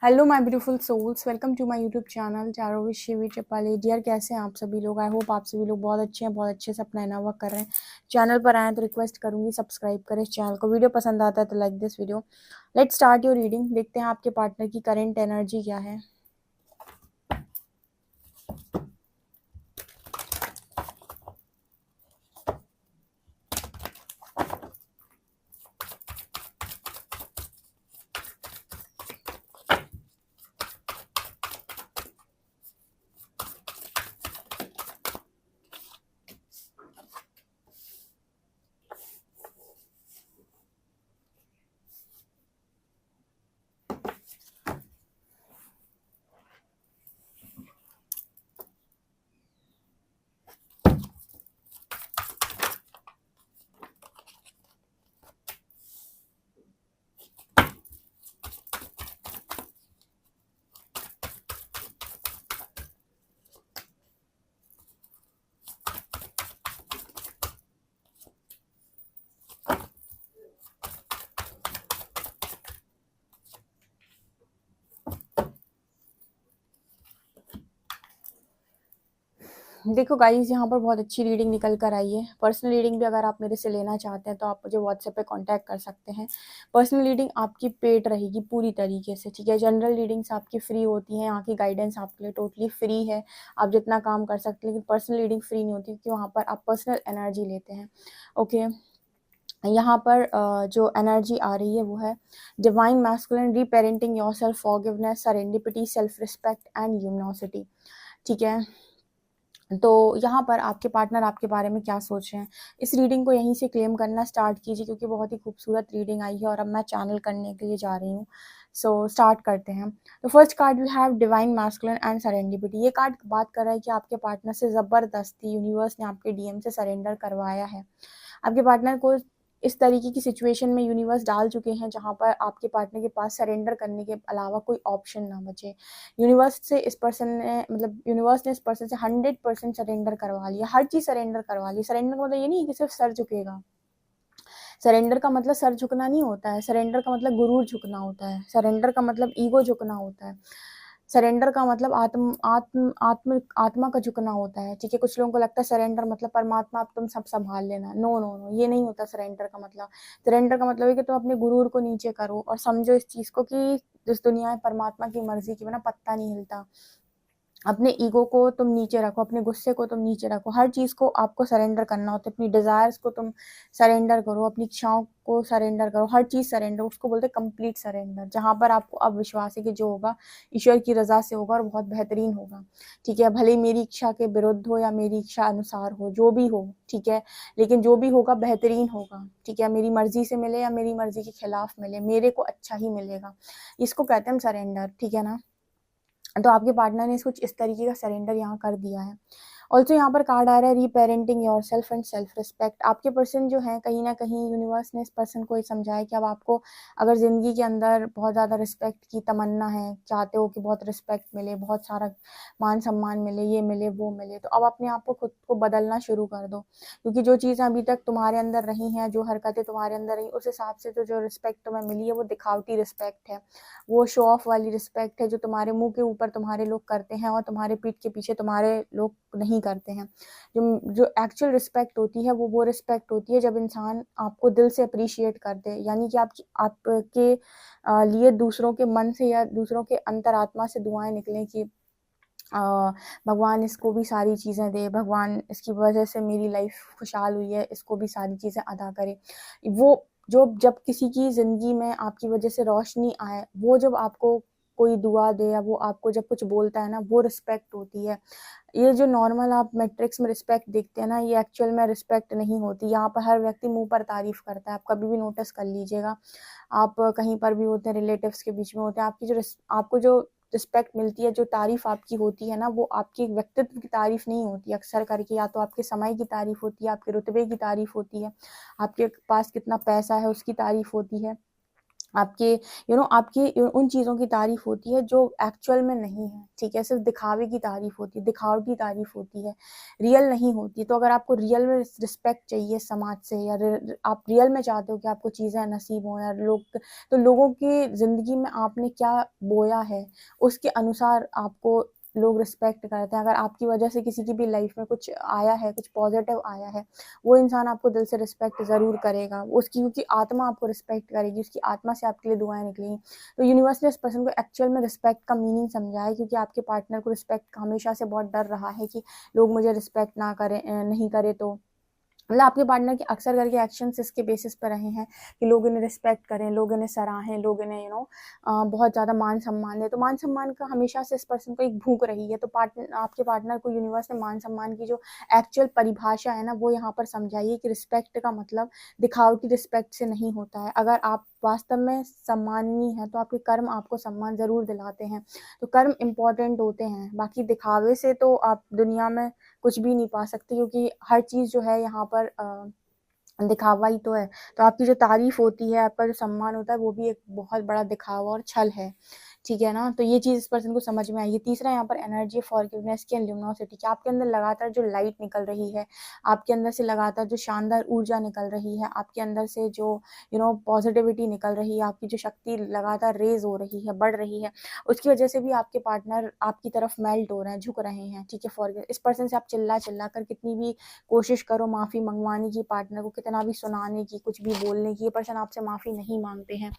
Hello my beautiful souls, welcome to my YouTube channel चारों with Shivi Chapali. Dear, कैसे हैं आप सभी लोग? आई होप आप सभी लोग बहुत अच्छे हैं, बहुत अच्छे से अपना इनर वर्क कर रहे हैं। चैनल पर आए तो रिक्वेस्ट करूंगी सब्सक्राइब करें इस चैनल को। वीडियो पसंद आता है तो like this video. Let's start your reading. देखते हैं आपके पार्टनर की करेंट एनर्जी क्या है। देखो गाइस, यहाँ पर बहुत अच्छी रीडिंग निकल कर आई है। पर्सनल रीडिंग भी अगर आप मेरे से लेना चाहते हैं तो आप मुझे व्हाट्सएप पे कांटेक्ट कर सकते हैं। पर्सनल रीडिंग आपकी पेड रहेगी पूरी तरीके से, ठीक है। जनरल रीडिंग्स आपकी फ्री होती हैं, यहाँ की गाइडेंस आपके लिए टोटली फ्री है, आप जितना काम कर सकते हैं। लेकिन पर्सनल रीडिंग फ्री नहीं होती क्योंकि वहाँ पर आप पर्सनल एनर्जी लेते हैं। ओके, यहाँ पर जो एनर्जी आ रही है वो है divine masculine, reparenting yourself, forgiveness, serendipity, self respect and university, ठीक है। तो यहाँ पर आपके पार्टनर आपके बारे में क्या सोच रहे हैं, इस रीडिंग को यहीं से क्लेम करना स्टार्ट कीजिए क्योंकि बहुत ही खूबसूरत रीडिंग आई है और अब मैं चैनल करने के लिए जा रही हूँ। सो स्टार्ट करते हैं। तो first card we have divine masculine and serendipity. ये कार्ड बात कर रहा है कि आपके पार्टनर से ज़बरदस्ती यूनिवर्स ने आपके डीएम से सरेंडर करवाया है। आपके पार्टनर को इस तरीके की सिचुएशन में यूनिवर्स डाल चुके हैं जहाँ पर आपके पार्टनर के पास सरेंडर करने के अलावा कोई ऑप्शन ना बचे। यूनिवर्स से इस पर्सन ने यूनिवर्स ने इस पर्सन से 100% सरेंडर करवा लिया, हर चीज़ सरेंडर करवा ली। सरेंडर का मतलब ये नहीं है कि सिर्फ सर झुकेगा। सरेंडर का मतलब सर झुकना नहीं होता है। सरेंडर का मतलब गुरूर झुकना होता है। सरेंडर का मतलब ईगो झुकना होता है। सरेंडर का मतलब आत्मा का झुकना होता है, ठीक है। कुछ लोगों को लगता है सरेंडर मतलब परमात्मा अब तुम सब संभाल लेना। नो नो नो, ये नहीं होता सरेंडर का मतलब। सरेंडर का मतलब है कि तुम अपने गुरूर को नीचे करो और समझो इस चीज़ को कि इस दुनिया में परमात्मा की मर्जी के बिना पत्ता नहीं हिलता। अपने ईगो को तुम नीचे रखो, अपने गुस्से को तुम नीचे रखो। हर चीज़ को आपको सरेंडर करना होता है। अपनी डिज़ायर्स को तुम सरेंडर करो, अपनी इच्छाओं को सरेंडर करो, हर चीज़ सरेंडर, उसको बोलते हैं कंप्लीट सरेंडर। जहाँ पर आपको अब विश्वास है कि जो होगा ईश्वर की रज़ा से होगा और बहुत बेहतरीन होगा, ठीक है। भले ही मेरी इच्छा के विरुद्ध हो या मेरी इच्छा अनुसार हो, जो भी हो, ठीक है, लेकिन जो भी होगा बेहतरीन होगा, ठीक है। मेरी मर्जी से मिले या मेरी मर्जी के खिलाफ मिले, मेरे को अच्छा ही मिलेगा। इसको कहते हैं सरेंडर, ठीक है ना। तो आपके पार्टनर ने कुछ इस तरीके का सरेंडर यहाँ कर दिया है। ऑल्सो यहाँ पर कार्ड आ रहा है reparenting your self and self respect. आपके पर्सन जो है, कहीं ना कहीं यूनिवर्स ने इस पर्सन को ये समझाया कि अब आपको अगर ज़िंदगी के अंदर बहुत ज़्यादा रिस्पेक्ट की तमन्ना है, चाहते हो कि बहुत रिस्पेक्ट मिले, बहुत सारा मान सम्मान मिले, ये मिले वो मिले, तो अब अपने आप को खुद को बदलना शुरू कर दो। क्योंकि जो चीज़ें अभी तक तुम्हारे अंदर रही हैं, जो हरकतें तुम्हारे अंदर रही, उस हिसाब से तो जो रिस्पेक्ट तुम्हें मिली है वो दिखावटी रिस्पेक्ट है, वो शो ऑफ वाली रिस्पेक्ट है जो तुम्हारे मुंह के ऊपर तुम्हारे लोग करते हैं और तुम्हारे पीठ के पीछे तुम्हारे लोग नहीं करते हैं। जो जो एक्चुअल रिस्पेक्ट होती है वो रिस्पेक्ट होती है जब इंसान आपको दिल से अप्रिशिएट कर दे, यानी कि आपके लिए दूसरों के मन से या दूसरों के अंतरात्मा से दुआएं निकलें कि भगवान इसको भी सारी चीज़ें दे, भगवान इसकी वजह से मेरी लाइफ खुशहाल हुई है, इसको भी सारी चीज़ें अदा करे। वो जो जब किसी की ज़िंदगी में आपकी वजह से रोशनी आए, वो जब आपको कोई दुआ दे या वो आपको जब कुछ बोलता है ना, वो रिस्पेक्ट होती है। ये जो नॉर्मल आप मैट्रिक्स में रिस्पेक्ट देखते हैं ना, ये एक्चुअल में रिस्पेक्ट नहीं होती। यहाँ पर हर व्यक्ति मुंह पर तारीफ करता है, आप कभी भी नोटिस कर लीजिएगा। आप कहीं पर भी होते हैं, रिलेटिव्स के बीच में होते हैं, आपको जो रिस्पेक्ट मिलती है, जो तारीफ आपकी होती है ना, वो आपकी व्यक्तित्व की तारीफ नहीं होती अक्सर करके। या तो आपके समय की तारीफ होती है, आपके रुतबे की तारीफ होती है, आपके पास कितना पैसा है उसकी तारीफ होती है, आपके आपकी उन चीज़ों की तारीफ़ होती है जो एक्चुअल में नहीं है, ठीक है? सिर्फ़ दिखावे की तारीफ़ होती है, दिखावटी तारीफ़ होती है, रियल नहीं होती। तो अगर आपको रियल में रिस्पेक्ट चाहिए समाज से, या आप रियल में चाहते हो कि आपको चीज़ें नसीब हों, या तो लोगों की ज़िंदगी में आपने क्या बोया है, उसके अनुसार आपको लोग रिस्पेक्ट करते हैं। अगर आपकी वजह से किसी की भी लाइफ़ में कुछ आया है, कुछ पॉज़िटिव आया है, वो इंसान आपको दिल से रिस्पेक्ट ज़रूर करेगा। उसकी क्योंकि आत्मा आपको रिस्पेक्ट करेगी, उसकी आत्मा से आपके लिए दुआएँ निकलेंगी। तो यूनिवर्स ने इस पर्सन को एक्चुअल में रिस्पेक्ट का मीनिंग समझा है, क्योंकि आपके पार्टनर को रिस्पेक्ट का हमेशा से बहुत डर रहा है कि लोग मुझे रिस्पेक्ट ना करें, नहीं करें तो मतलब आपके पार्टनर के अक्सर करके एक्शंस इसके बेसिस पर रहे हैं कि लोग इन्हें रिस्पेक्ट करें, लोग इन्हें सराहें, लोग इन्हें बहुत ज़्यादा मान-सम्मान दें। तो मान-सम्मान का हमेशा से इस पर्सन को एक भूख रही है। तो आपके पार्टनर को यूनिवर्स ने मान-सम्मान की जो एक्चुअल परिभाषा है ना, वो यहाँ पर समझाइए कि रिस्पेक्ट का मतलब दिखावटी रिस्पेक्ट से नहीं होता है। अगर आप वास्तव में सम्माननीय हैं, तो आपके कर्म आपको सम्मान ज़रूर दिलाते हैं। तो कर्म इम्पोर्टेंट होते हैं, बाकी दिखावे से तो आप दुनिया में कुछ भी नहीं पा सकते, क्योंकि हर चीज़ जो है यहाँ पर दिखावा ही तो है। तो आपकी जो तारीफ़ होती है, आपका जो सम्मान होता है, वो भी एक बहुत बड़ा दिखावा और छल है, ठीक है ना? तो ये चीज़ इस पर्सन को समझ में आई है। तीसरा यहाँ पर एनर्जी फॉरगिवनेस की एंड ल्यूमिनोसिटी की। आपके अंदर लगातार जो लाइट निकल रही है, आपके अंदर से लगातार जो शानदार ऊर्जा निकल रही है, आपके अंदर से जो पॉज़िटिविटी निकल रही है, आपकी जो शक्ति लगातार रेज़ हो रही है, बढ़ रही है, उसकी वजह से भी आपके पार्टनर आपकी तरफ मेल्ट हो रहे हैं, झुक रहे हैं, ठीक है? इस पर्सन से आप चिल्ला-चिल्ला कर कितनी भी कोशिश करो माफ़ी मंगवाने की, पार्टनर को कितना भी सुनाने की, कुछ भी बोलने की, ये पर्सन आपसे माफ़ी नहीं मांगते हैं,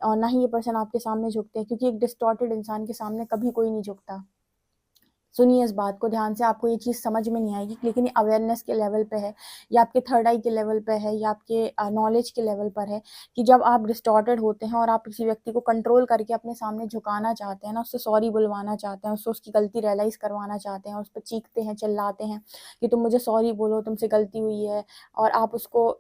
और ना ही ये पर्सन आपके सामने झुकते हैं, क्योंकि एक डिस्टॉर्टेड इंसान के सामने कभी कोई नहीं झुकता। सुनिए इस बात को ध्यान से, आपको ये चीज़ समझ में नहीं आएगी, लेकिन ये अवेयरनेस के लेवल पे है, या आपके थर्ड आई के लेवल पे है, या आपके नॉलेज के लेवल पर है, कि जब आप डिस्टॉर्टेड होते हैं और आप किसी व्यक्ति को कंट्रोल करके अपने सामने झुकाना चाहते हैं ना, उससे सॉरी बुलवाना चाहते हैं, उससे उसकी गलती रियलाइज़ करवाना चाहते हैं, उस पर चीखते हैं, चिल्लाते हैं कि तुम मुझे सॉरी बोलो, तुमसे गलती हुई है, और आप उसको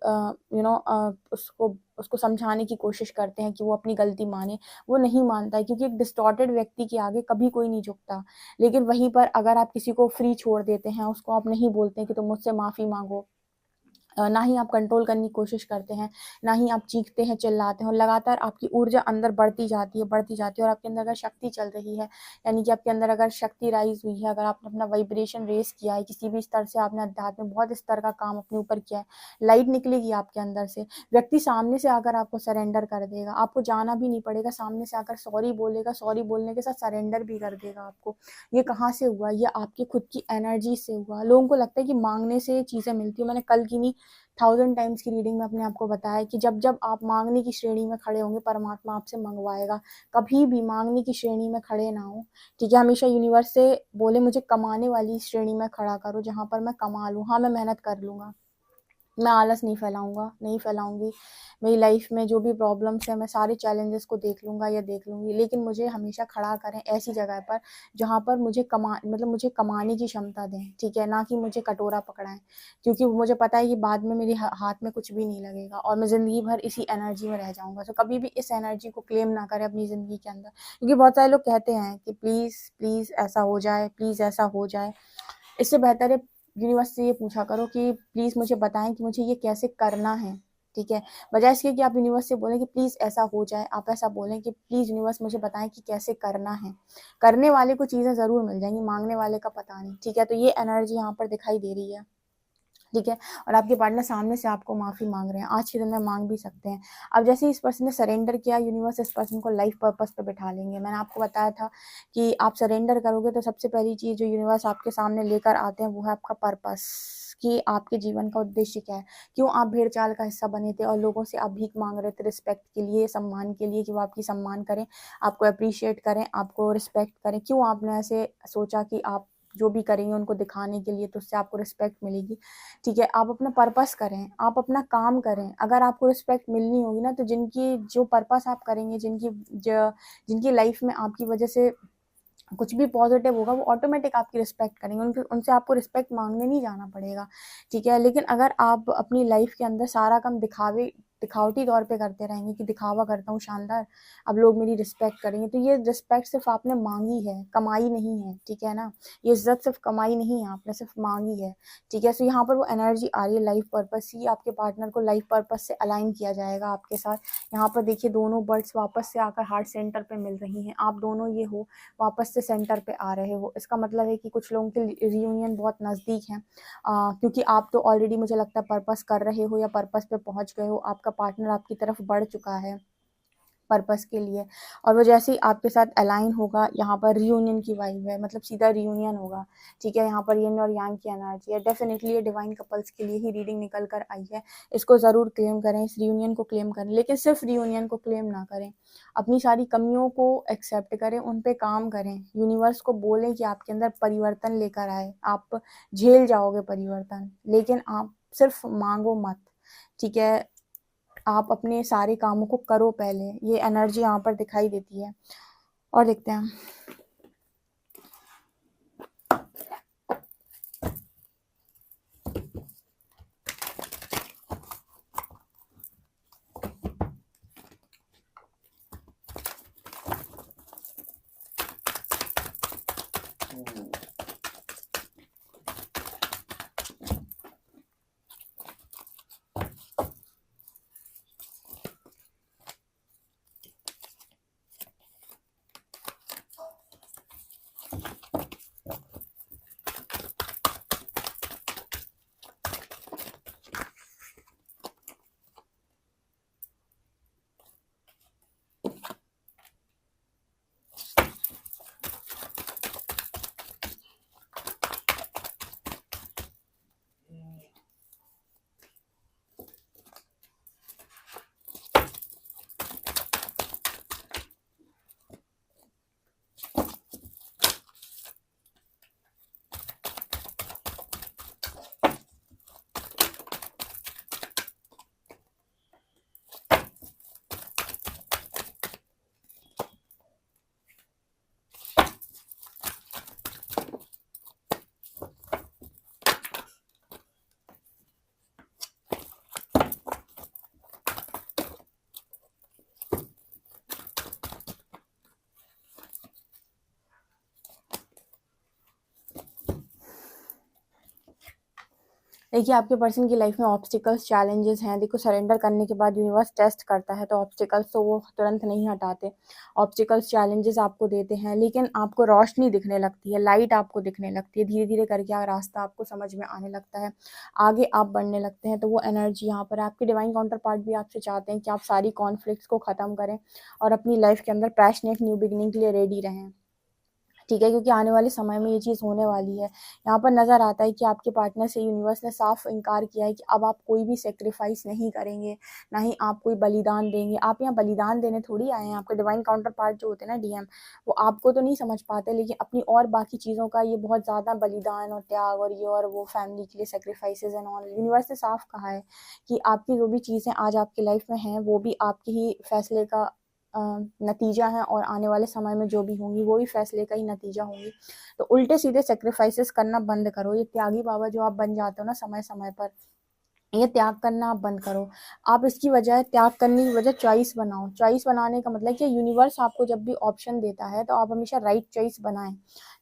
उसको समझाने की कोशिश करते हैं कि वो अपनी गलती माने, वो नहीं मानता है, क्योंकि एक डिस्टॉर्टेड व्यक्ति के आगे कभी कोई नहीं झुकता। लेकिन वहीं पर अगर आप किसी को फ्री छोड़ देते हैं, उसको आप नहीं बोलते हैं कि तुम मुझसे माफ़ी माँगो, ना ही आप कंट्रोल करने की कोशिश करते हैं, ना ही आप चीखते हैं, चिल्लाते हैं, और लगातार आपकी ऊर्जा अंदर बढ़ती जाती है, और आपके अंदर अगर शक्ति चल रही है, यानी कि आपके अंदर अगर शक्ति राइज़ हुई है, अगर आपने अपना वाइब्रेशन रेज़ किया है, किसी भी स्तर से आपने अध्यात्म में बहुत स्तर का काम अपने ऊपर किया है, लाइट निकलेगी आपके अंदर से। व्यक्ति सामने से आकर आपको सरेंडर कर देगा, आपको जाना भी नहीं पड़ेगा, सामने से आकर सॉरी बोलेगा, सॉरी बोलने के साथ सरेंडर भी कर देगा आपको। ये कहाँ से हुआ? ये आपकी खुद की एनर्जी से हुआ। लोगों को लगता है कि माँगने से चीज़ें मिलती हैं। मैंने कल की नहीं, 1000 टाइम्स की रीडिंग में अपने आप को बताया कि जब आप माँगने की श्रेणी में खड़े होंगे, परमात्मा आपसे मँगवाएगा। कभी भी माँगने की श्रेणी में खड़े ना हों, ठीक है? हमेशा यूनिवर्स से बोले मुझे कमाने वाली श्रेणी में खड़ा करो, जहाँ पर मैं कमा लूँ। हाँ, मैं मेहनत कर लूँगा, मैं आलस नहीं फैलाऊँगा, नहीं फैलाऊँगी। मेरी लाइफ़ में जो भी प्रॉब्लम्स हैं, मैं सारे चैलेंजेस को देख लूँगा या देख लूँगी, लेकिन मुझे हमेशा खड़ा करें ऐसी जगह पर जहाँ पर मुझे कमाने की क्षमता दें, ठीक है? ना कि मुझे कटोरा पकड़ाएँ, क्योंकि मुझे पता है कि बाद में मेरे हाथ में कुछ भी नहीं लगेगा, और मैं ज़िंदगी भर इसी एनर्जी में रह जाऊँगा। तो कभी भी इस एनर्जी को क्लेम ना करें अपनी ज़िंदगी के अंदर, क्योंकि बहुत सारे लोग कहते हैं कि प्लीज़, प्लीज़ ऐसा हो जाए, प्लीज़ ऐसा हो जाए। इससे बेहतर है यूनिवर्स से ये पूछा करो कि प्लीज़ मुझे बताएँ कि मुझे ये कैसे करना है, ठीक है? बजाय इसके कि आप यूनिवर्स से बोलें कि प्लीज़ ऐसा हो जाए, आप ऐसा बोलें कि प्लीज़ यूनिवर्स मुझे बताएँ कि कैसे करना है। करने वाले को चीज़ें ज़रूर मिल जाएँगी, माँगने वाले का पता नहीं, ठीक है? तो ये एनर्जी यहाँ पर दिखाई दे रही है। ठीक है? और आपके पार्टनर सामने से आपको माफ़ी माँग रहे हैं, आज के दिन में माँग भी सकते हैं। अब जैसे ही इस पर्सन ने सरेंडर किया, यूनिवर्स इस पर्सन को लाइफ़ पर्पस पे बिठा लेंगे। मैंने आपको बताया था कि आप सरेंडर करोगे तो सबसे पहली चीज़ जो यूनिवर्स आपके सामने लेकर आते हैं, वो है आपका पर्पस, कि आपके जीवन का उद्देश्य क्या है? क्यों आप भेड़-चाल का हिस्सा बने थे और लोगों से आप भीख माँग रहे थे रिस्पेक्ट के लिए, सम्मान के लिए, कि वो आपकी सम्मान करें, आपको एप्रिशिएट करें, आपको रिस्पेक्ट करें। क्यों आपने ऐसे सोचा कि आप जो भी करेंगे उनको दिखाने के लिए, तो उससे आपको रिस्पेक्ट मिलेगी, ठीक है? आप अपना पर्पस करें, आप अपना काम करें। अगर आपको रिस्पेक्ट मिलनी होगी ना, तो जो पर्पस आप करेंगे, जिनकी लाइफ़ में आपकी वजह से कुछ भी पॉज़िटिव होगा, वो ऑटोमेटिक आपकी रिस्पेक्ट करेंगे, उनसे आपको रिस्पेक्ट माँगने नहीं जाना पड़ेगा, ठीक है? लेकिन अगर आप अपनी लाइफ़ के अंदर सारा काम दिखावटी तौर पे करते रहेंगे कि दिखावा करता हूँ शानदार, अब लोग मेरी रिस्पेक्ट करेंगे, तो ये रिस्पेक्ट सिर्फ आपने मांगी है, कमाई नहीं है, ठीक है ना। ये इज्जत सिर्फ कमाई नहीं है, आपने सिर्फ मांगी है, ठीक है। तो यहाँ पर वो एनर्जी आ रही है लाइफ पर्पस ही, आपके पार्टनर को लाइफ पर्पस से अलाइन किया जाएगा आपके साथ। यहाँ पर देखिए दोनों बर्ड्स वापस से आकर हार्ट सेंटर पे मिल रही हैं, आप दोनों ये हो वापस से सेंटर पे आ रहे हो। इसका मतलब है कि कुछ लोगों के रियूनियन बहुत नज़दीक है, क्योंकि आप तो ऑलरेडी मुझे लगता है पर्पस कर रहे हो या पर्पस पे पहुंच गए हो, आपका पार्टनर आपकी तरफ बढ़ चुका है पर्पस के लिए, और वो जैसे ही आपके साथ अलाइन होगा, यहाँ पर रियूनियन की वाइब है, मतलब सीधा रियूनियन होगा, ठीक है। यहाँ पर यिन और यांग की एनर्जी है, डेफिनेटली ये डिवाइन कपल्स के लिए ही रीडिंग निकल कर आई है। इसको ज़रूर क्लेम करें, इस रियूनियन को क्लेम करें, लेकिन सिर्फ रियूनियन को क्लेम ना करें, अपनी सारी कमियों को एक्सेप्ट करें, उन पे काम करें, यूनिवर्स को बोलें कि आपके अंदर परिवर्तन लेकर आए, आप झेल जाओगे परिवर्तन, लेकिन आप सिर्फ मांगो मत, ठीक है। आप अपने सारे कामों को करो पहले, ये एनर्जी यहाँ पर दिखाई देती है। और देखते हैं देखिए आपके पर्सन की लाइफ में ऑब्स्टिकल्स चैलेंजेस हैं। देखो सरेंडर करने के बाद यूनिवर्स टेस्ट करता है, तो ऑब्स्टिकल्स तो वो तुरंत नहीं हटाते, ऑब्स्टिकल्स चैलेंजेस आपको देते हैं, लेकिन आपको रोशनी दिखने लगती है, लाइट आपको दिखने लगती है, धीरे धीरे करके रास्ता आपको समझ में आने लगता है, आगे आप बढ़ने लगते हैं। तो वो एनर्जी यहाँ पर आपके डिवाइन काउंटर पार्ट भी आपसे चाहते हैं कि आप सारी कॉन्फ्लिक्ट्स को ख़त्म करें और अपनी लाइफ के अंदर पैशनेट न्यू बिगिनिंग के लिए रेडी रहें, ठीक है, क्योंकि आने वाले समय में ये चीज़ होने वाली है। यहाँ पर नज़र आता है कि आपके पार्टनर से यूनिवर्स ने साफ इनकार किया है कि अब आप कोई भी सेक्रीफाइस नहीं करेंगे, ना ही आप कोई बलिदान देंगे। आप यहाँ बलिदान देने थोड़ी आए हैं, आपके डिवाइन काउंटर पार्ट जो होते हैं ना डीएम, वो आपको तो नहीं समझ पाते, लेकिन अपनी और बाकी चीज़ों का ये बहुत ज़्यादा बलिदान और त्याग और ये और वो फैमिली के लिए सेक्रीफाइसेज एंड ऑल। यूनिवर्स ने साफ कहा है कि आपकी जो भी चीज़ें आज आपकी लाइफ में हैं वो भी आपके ही फैसले का नतीजा है, और आने वाले समय में जो भी होंगी वो भी फैसले का ही नतीजा होंगी। तो उल्टे सीधे सेक्रीफाइसेस करना बंद करो। ये त्यागी बाबा जो आप बन जाते हो ना समय समय पर, ये त्याग करना आप बंद करो। आप इसकी वजह त्याग करने की वजह चॉइस बनाओ। चॉइस बनाने का मतलब कि यूनिवर्स आपको जब भी ऑप्शन देता है तो आप हमेशा राइट चॉइस बनाएं,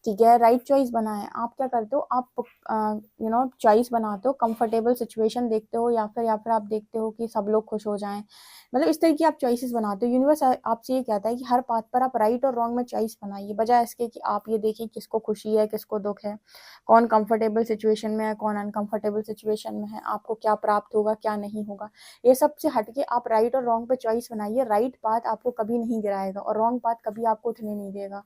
ठीक है, राइट चॉइस बनाएं। आप क्या करते हो, आप चॉइस बनाते हो, कंफर्टेबल सिचुएशन देखते हो, या फिर आप देखते हो कि सब लोग खुश हो जाएं, मतलब इस तरह की आप चॉइसेस बनाते हो। यूनिवर्स आपसे ये कहता है कि हर पाथ पर आप राइट और रॉन्ग में चॉइस बनाइए, बजाय इसके कि आप ये देखें किसको खुशी है किसको दुख है, कौन कंफर्टेबल सिचुएशन में है कौन अनकंफर्टेबल सिचुएशन में है, आपको क्या प्राप्त होगा क्या नहीं होगा। ये सब से हटके आप राइट और रॉन्ग पे चॉइस बनाइए। राइट पाथ आपको कभी नहीं गिराएगा और रॉन्ग पाथ कभी आपको उठने नहीं देगा।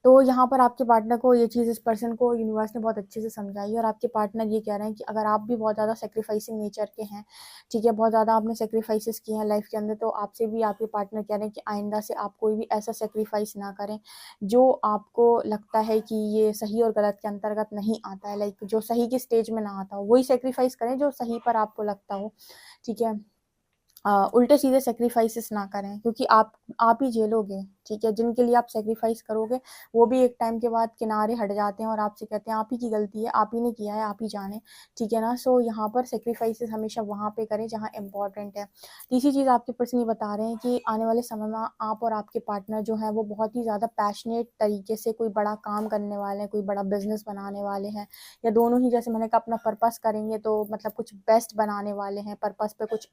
तो यहाँ पर आपके पार्टनर को ये चीज़, इस पर्सन को यूनिवर्स ने बहुत अच्छे से समझाई, और आपके पार्टनर ये कह रहे हैं कि अगर आप भी बहुत ज़्यादा सेक्रीफाइसिंग नेचर के हैं, ठीक है, बहुत ज़्यादा आपने सेक्रीफाइसेस किए हैं लाइफ के अंदर, तो आपसे भी आपके पार्टनर कह रहे हैं कि आइंदा से आप कोई भी ऐसा सेक्रीफाइस ना करें जो आपको लगता है कि ये सही और गलत के अंतर्गत नहीं आता है, लाइक जो सही की स्टेज में ना आता हो वही सेक्रीफाइस करें जो सही पर आपको लगता हो, ठीक है। उल्टे सीधे सेक्रीफाइसेस ना करें, क्योंकि आप ही झेलोगे, ठीक है। जिनके लिए आप सेक्रीफाइस करोगे वो भी एक टाइम के बाद किनारे हट जाते हैं और आपसे कहते हैं आप ही की गलती है, आप ही ने किया है, आप ही जाने, ठीक है ना। सो यहाँ पर सेक्रीफाइसेस हमेशा वहाँ पे करें जहाँ इंपॉर्टेंट है। तीसरी चीज़ आपके पर्सन ये बता रहे हैं कि आने वाले समय में आप और आपके पार्टनर जो है वो बहुत ही ज़्यादा पैशनेट तरीके से कोई बड़ा काम करने वाले हैं, कोई बड़ा बिजनेस बनाने वाले हैं, या दोनों ही जैसे मैंने कहा अपना पर्पस करेंगे तो मतलब कुछ बेस्ट बनाने वाले हैं, पर्पस पे कुछ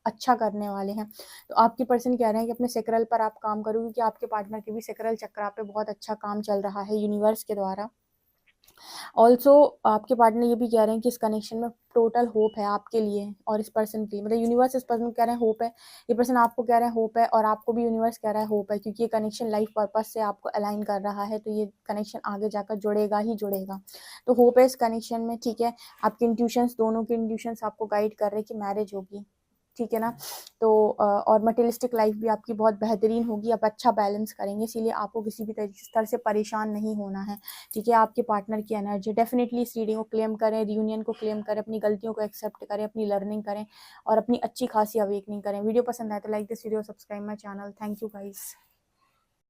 अच्छा करने वाले हैं। तो आपके पर्सन कह रहे हैं कि अपने सेक्रल पर आप काम करो, क्योंकि आपके पार्टनर के भी सेक्रल चक्रा पे बहुत अच्छा काम चल रहा है यूनिवर्स के द्वारा। ऑल्सो आपके पार्टनर ये भी कह रहे हैं कि इस कनेक्शन में टोटल होप है आपके लिए और इस पर्सन के लिए, मतलब यूनिवर्स इस पर्सन को कह रहे हैं होप है, ये पर्सन आपको कह रहे हैं होप है, और आपको भी यूनिवर्स कह रहा है होप है, क्योंकि ये कनेक्शन लाइफ पर्पस से आपको अलाइन कर रहा है, तो ये कनेक्शन आगे जाकर जुड़ेगा ही जुड़ेगा। तो होप है इस कनेक्शन में, ठीक है। आपके इंट्यूशंस, दोनों के इंट्यूशंस आपको गाइड कर रहे हैं कि मैरिज होगी, ठीक है ना। तो और मटेरियलिस्टिक लाइफ भी आपकी बहुत बेहतरीन होगी, आप अच्छा बैलेंस करेंगे, इसीलिए आपको किसी भी तरह से परेशान नहीं होना है, ठीक है। आपके पार्टनर की एनर्जी डेफिनेटली इस रीडिंग को क्लेम करें, रियूनियन को क्लेम करें, अपनी गलतियों को एक्सेप्ट करें, अपनी लर्निंग करें और अपनी अच्छी खासी अवेकनिंग करें। वीडियो पसंद आए तो like this video, subscribe my channel. Thank you guys.